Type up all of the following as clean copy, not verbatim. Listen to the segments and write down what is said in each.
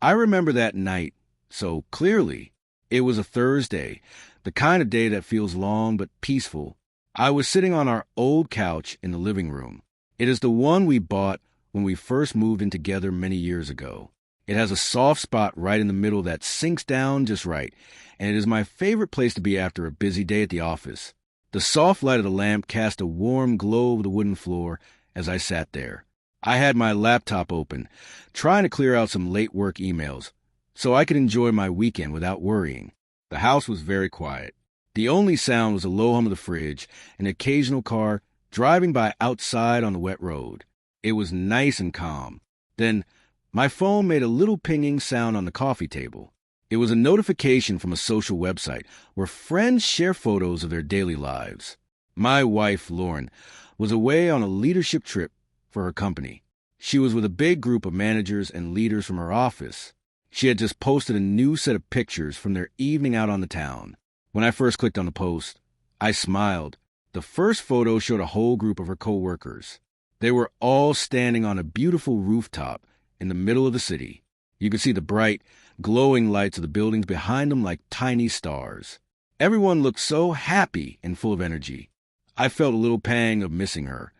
I remember that night so clearly. It was a Thursday, the kind of day that feels long but peaceful. I was sitting on our old couch in the living room. It is the one we bought when we first moved in together many years ago. It has a soft spot right in the middle that sinks down just right, and it is my favorite place to be after a busy day at the office. The soft light of the lamp cast a warm glow over the wooden floor as I sat there. I had my laptop open, trying to clear out some late work emails, so I could enjoy my weekend without worrying. The house was very quiet. The only sound was the low hum of the fridge, an occasional car driving by outside on the wet road. It was nice and calm. Then my phone made a little pinging sound on the coffee table. It was a notification from a social website where friends share photos of their daily lives. My wife, Lauren, was away on a leadership trip for her company. She was with a big group of managers and leaders from her office. She had just posted a new set of pictures from their evening out on the town. When I first clicked on the post, I smiled. The first photo showed a whole group of her coworkers. They were all standing on a beautiful rooftop in the middle of the city. You could see the bright, glowing lights of the buildings behind them like tiny stars. Everyone looked so happy and full of energy. I felt a little pang of missing her,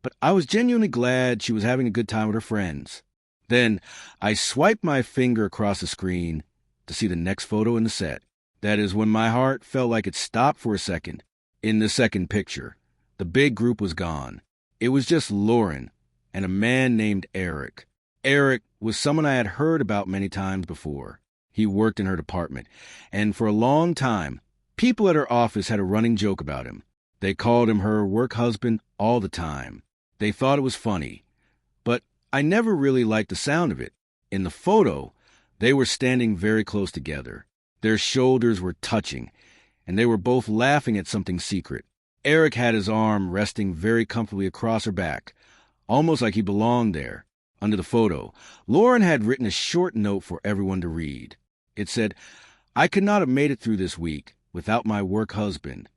but I was genuinely glad she was having a good time with her friends. Then I swiped my finger across the screen to see the next photo in the set. That is when my heart felt like it stopped for a second. In the second picture, the big group was gone. It was just Lauren and a man named Eric. Eric was someone I had heard about many times before. He worked in her department, and for a long time, people at her office had a running joke about him. They called him her work husband all the time. They thought it was funny, but I never really liked the sound of it. In the photo, they were standing very close together. Their shoulders were touching, and they were both laughing at something secret. Eric had his arm resting very comfortably across her back, almost like he belonged there. Under the photo, Lauren had written a short note for everyone to read. It said, "I could not have made it through this week without my work husband."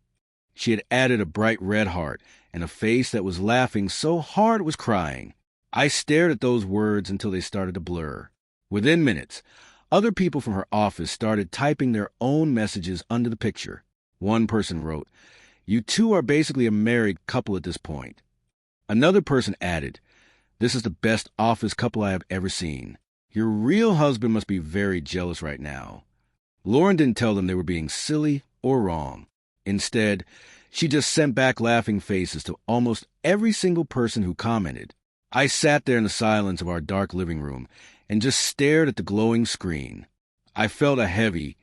She had added a bright red heart and a face that was laughing so hard it was crying. I stared at those words until they started to blur. Within minutes, other people from her office started typing their own messages under the picture. One person wrote, "You two are basically a married couple at this point." Another person added, "This is the best office couple I have ever seen. Your real husband must be very jealous right now." Lauren didn't tell them they were being silly or wrong. Instead, she just sent back laughing faces to almost every single person who commented. I sat there in the silence of our dark living room and just stared at the glowing screen. I felt a heavy,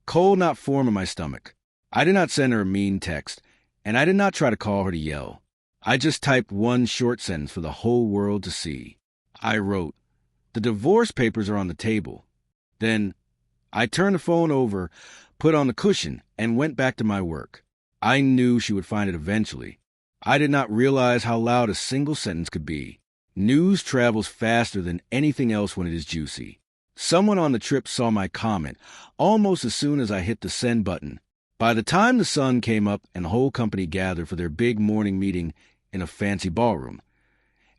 cold knot form in my stomach. I did not send her a mean text, and I did not try to call her to yell. I just typed one short sentence for the whole world to see. I wrote, "The divorce papers are on the table." Then I turned the phone over, put on the cushion, and went back to my work. I knew she would find it eventually. I did not realize how loud a single sentence could be. News travels faster than anything else when it is juicy. Someone on the trip saw my comment almost as soon as I hit the send button. By the time the sun came up and the whole company gathered for their big morning meeting in a fancy ballroom,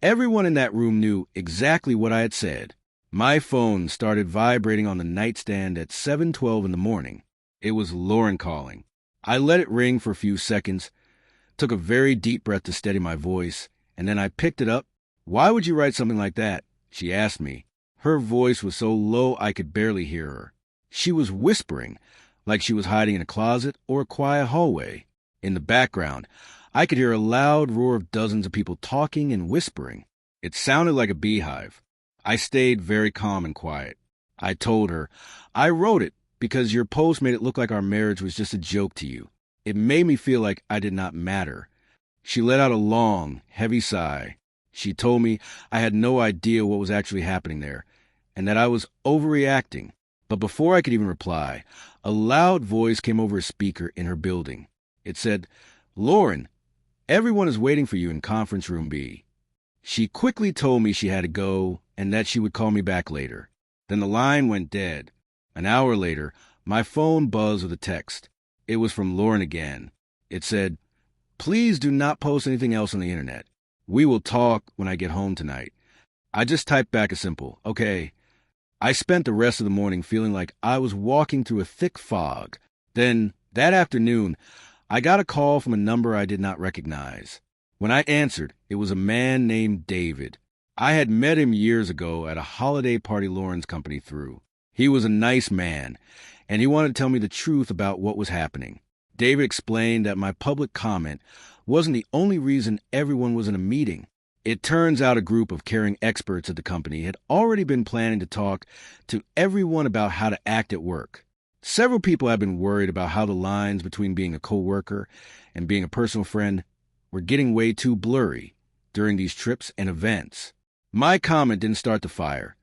everyone in that room knew exactly what I had said. My phone started vibrating on the nightstand at 7:12 in the morning. It was Lauren calling. I let it ring for a few seconds, took a very deep breath to steady my voice, and then I picked it up. "Why would you write something like that?" she asked me. Her voice was so low I could barely hear her. She was whispering, like she was hiding in a closet or a quiet hallway. In the background, I could hear a loud roar of dozens of people talking and whispering. It sounded like a beehive. I stayed very calm and quiet. I told her, "I wrote it because your post made it look like our marriage was just a joke to you. It made me feel like I did not matter." She let out a long, heavy sigh. She told me I had no idea what was actually happening there, and that I was overreacting. But before I could even reply, a loud voice came over a speaker in her building. It said, "Lauren, everyone is waiting for you in conference room B." She quickly told me she had to go and that she would call me back later. Then the line went dead. An hour later, my phone buzzed with a text. It was from Lauren again. It said, "Please do not post anything else on the internet. We will talk when I get home tonight." I just typed back a simple, "Okay." I spent the rest of the morning feeling like I was walking through a thick fog. Then, that afternoon, I got a call from a number I did not recognize. When I answered, it was a man named David. I had met him years ago at a holiday party Lauren's company threw. He was a nice man, and he wanted to tell me the truth about what was happening. David explained that my public comment wasn't the only reason everyone was in a meeting. It turns out a group of caring experts at the company had already been planning to talk to everyone about how to act at work. Several people had been worried about how the lines between being a coworker and being a personal friend were getting way too blurry during these trips and events. My comment didn't start the fire.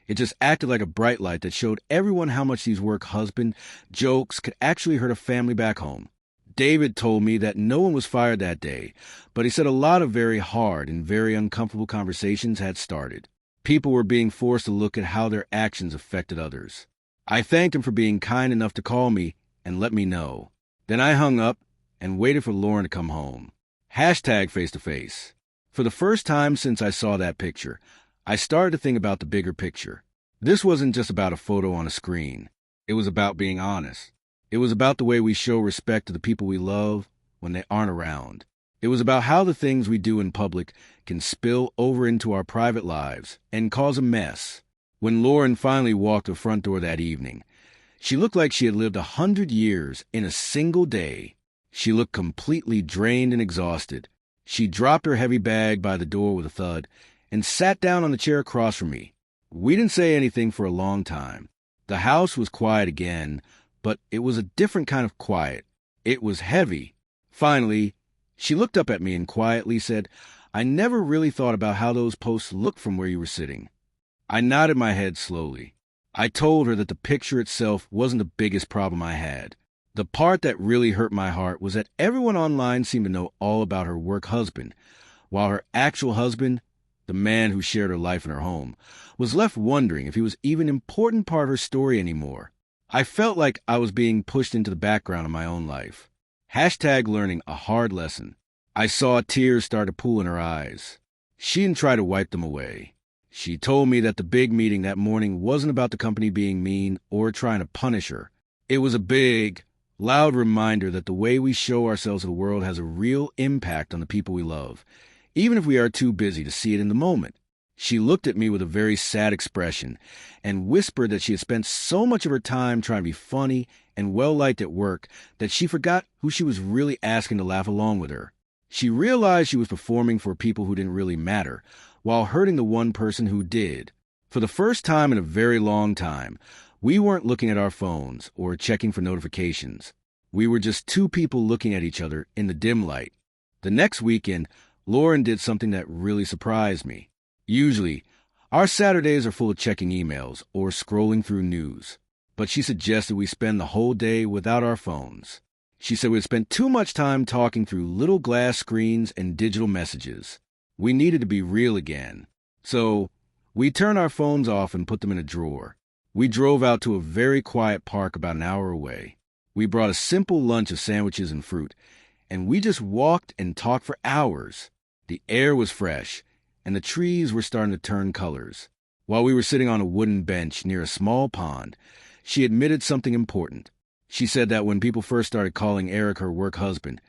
It just acted like a bright light that showed everyone how much these work husband jokes could actually hurt a family back home. David told me that no one was fired that day, but he said a lot of very hard and very uncomfortable conversations had started. People were being forced to look at how their actions affected others. I thanked him for being kind enough to call me and let me know. Then I hung up and waited for Lauren to come home. Hashtag face-to-face. For the first time since I saw that picture, I started to think about the bigger picture. This wasn't just about a photo on a screen. It was about being honest. It was about the way we show respect to the people we love when they aren't around. It was about how the things we do in public can spill over into our private lives and cause a mess. When Lauren finally walked the front door that evening, she looked like she had lived 100 years in a single day. She looked completely drained and exhausted. She dropped her heavy bag by the door with a thud and sat down on the chair across from me. We didn't say anything for a long time. The house was quiet again, but it was a different kind of quiet. It was heavy. Finally, she looked up at me and quietly said, "I never really thought about how those posts looked from where you were sitting." I nodded my head slowly. I told her that the picture itself wasn't the biggest problem I had. The part that really hurt my heart was that everyone online seemed to know all about her work husband, while her actual husband, the man who shared her life in her home, was left wondering if he was even an important part of her story anymore. I felt like I was being pushed into the background of my own life. Hashtag learning a hard lesson. I saw tears start to pool in her eyes. She didn't try to wipe them away. She told me that the big meeting that morning wasn't about the company being mean or trying to punish her. It was a big, loud reminder that the way we show ourselves to the world has a real impact on the people we love, even if we are too busy to see it in the moment. She looked at me with a very sad expression and whispered that she had spent so much of her time trying to be funny and well-liked at work that she forgot who she was really asking to laugh along with her. She realized she was performing for people who didn't really matter, while hurting the one person who did. For the first time in a very long time, we weren't looking at our phones or checking for notifications. We were just two people looking at each other in the dim light. The next weekend, Lauren did something that really surprised me. Usually, our Saturdays are full of checking emails or scrolling through news, but she suggested we spend the whole day without our phones. She said we'd spent too much time talking through little glass screens and digital messages. We needed to be real again. So, we turned our phones off and put them in a drawer. We drove out to a very quiet park about an hour away. We brought a simple lunch of sandwiches and fruit, and we just walked and talked for hours. The air was fresh, and the trees were starting to turn colors. While we were sitting on a wooden bench near a small pond, she admitted something important. She said that when people first started calling Eric her work husband,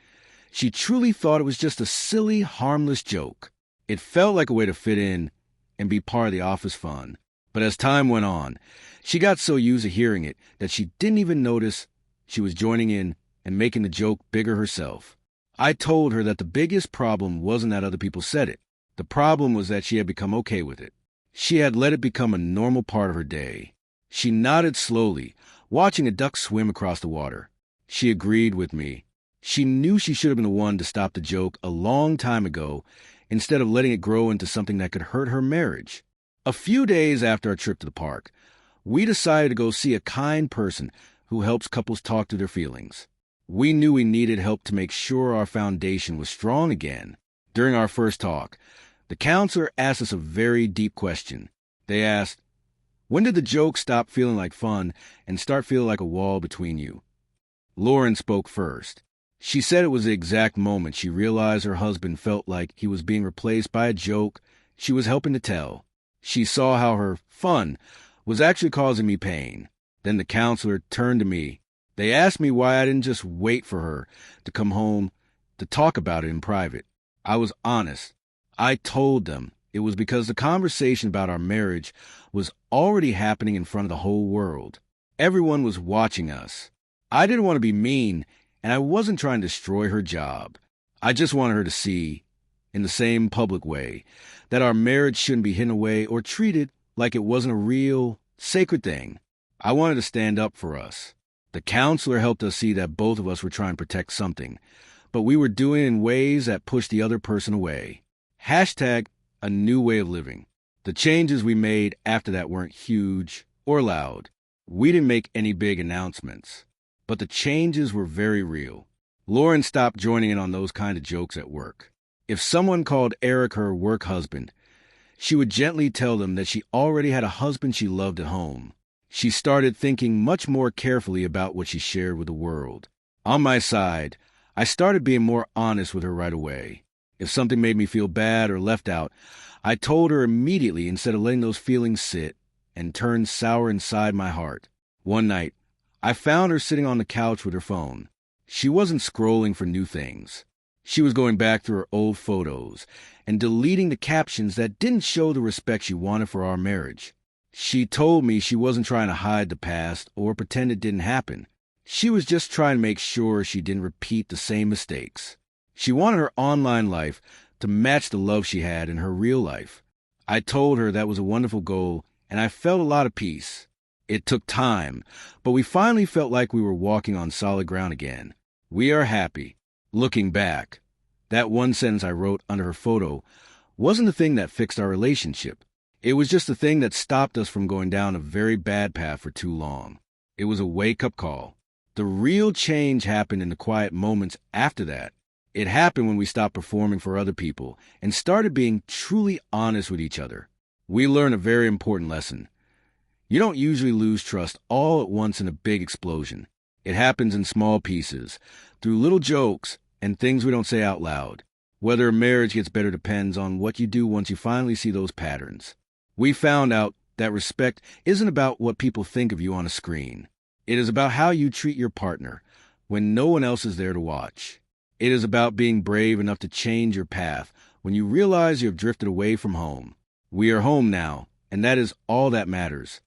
she truly thought it was just a silly, harmless joke. It felt like a way to fit in and be part of the office fun. But as time went on, she got so used to hearing it that she didn't even notice she was joining in and making the joke bigger herself. I told her that the biggest problem wasn't that other people said it. The problem was that she had become okay with it. She had let it become a normal part of her day. She nodded slowly, watching a duck swim across the water. She agreed with me. She knew she should have been the one to stop the joke a long time ago, instead of letting it grow into something that could hurt her marriage. A few days after our trip to the park, we decided to go see a kind person who helps couples talk through their feelings. We knew we needed help to make sure our foundation was strong again. During our first talk, the counselor asked us a very deep question. They asked, "When did the joke stop feeling like fun and start feeling like a wall between you?" Lauren spoke first. She said it was the exact moment she realized her husband felt like he was being replaced by a joke she was helping to tell. She saw how her fun was actually causing me pain. Then the counselor turned to me. They asked me why I didn't just wait for her to come home to talk about it in private. I was honest. I told them it was because the conversation about our marriage was already happening in front of the whole world. Everyone was watching us. I didn't want to be mean, and I wasn't trying to destroy her job. I just wanted her to see, in the same public way, that our marriage shouldn't be hidden away or treated like it wasn't a real, sacred thing. I wanted to stand up for us. The counselor helped us see that both of us were trying to protect something, but we were doing it in ways that pushed the other person away. Hashtag a new way of living. The changes we made after that weren't huge or loud. We didn't make any big announcements, but the changes were very real. Lauren stopped joining in on those kind of jokes at work. If someone called Eric her work husband, she would gently tell them that she already had a husband she loved at home. She started thinking much more carefully about what she shared with the world. On my side, I started being more honest with her right away. If something made me feel bad or left out, I told her immediately instead of letting those feelings sit and turn sour inside my heart. One night, I found her sitting on the couch with her phone. She wasn't scrolling for new things. She was going back through her old photos and deleting the captions that didn't show the respect she wanted for our marriage. She told me she wasn't trying to hide the past or pretend it didn't happen. She was just trying to make sure she didn't repeat the same mistakes. She wanted her online life to match the love she had in her real life. I told her that was a wonderful goal, and I felt a lot of peace. It took time, but we finally felt like we were walking on solid ground again. We are happy. Looking back, that one sentence I wrote under her photo wasn't the thing that fixed our relationship. It was just the thing that stopped us from going down a very bad path for too long. It was a wake-up call. The real change happened in the quiet moments after that. It happened when we stopped performing for other people and started being truly honest with each other. We learned a very important lesson. You don't usually lose trust all at once in a big explosion. It happens in small pieces, through little jokes and things we don't say out loud. Whether a marriage gets better depends on what you do once you finally see those patterns. We found out that respect isn't about what people think of you on a screen. It is about how you treat your partner when no one else is there to watch. It is about being brave enough to change your path when you realize you have drifted away from home. We are home now, and that is all that matters.